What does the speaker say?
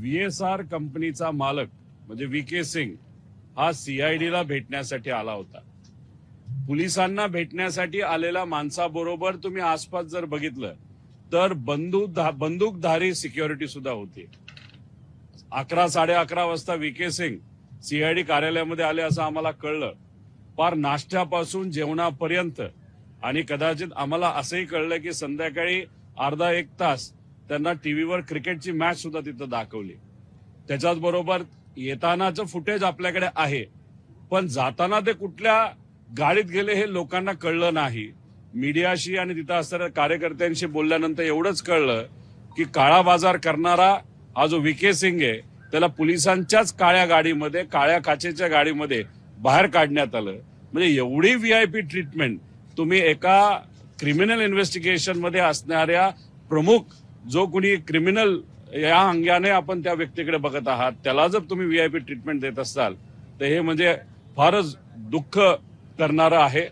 VSR कंपनीचा मालक म्हणजे VK सिंग हा सीआयडीला भेटण्यासाठी आला होता. पोलिसांना भेटण्यासाठी आलेल्या माणसाबरोबर तुम्ही आसपास जर बघितलं तर बंदूकधारी सिक्युरिटी सुद्धा होती. 11-11:30 वाजता VK सिंग सीआयडी कार्यालयामध्ये आले असं आम्हाला कळलं. पार नाश्त्यापासून जेवणापर्यंत आणि कदाचित आम्हाला असंही कळलं की संध्याकाळी अर्धा एक तास त्यांना टीव्हीवर क्रिकेटची मॅच सुद्धा तिथं दाखवली. त्याच्याच बरोबर येतानाचं फुटेज आपल्याकडे आहे, पण जाताना ते कुठल्या गाडीत गेले हे लोकांना कळलं नाही. मीडियाशी आणि तिथं असणाऱ्या कार्यकर्त्यांशी बोलल्यानंतर एवढंच कळलं की काळा बाजार करणारा हा जो VK सिंग आहे त्याला पोलिसांच्याच काळ्या गाडीमध्ये, काळ्या काचेच्या गाडीमध्ये बाहेर काढण्यात आलं. म्हणजे एवढी VIP ट्रीटमेंट तुम्ही एका क्रिमिनल इन्व्हेस्टिगेशन मध्ये असणाऱ्या प्रमुख जो कोणी क्रिमिनल या अंगाने आपण त्या व्यक्तीकडे बघत आहात त्याला जर तुम्ही VIP ट्रीटमेंट देत असाल तर हे म्हणजे फारच दुःख करणारं आहे.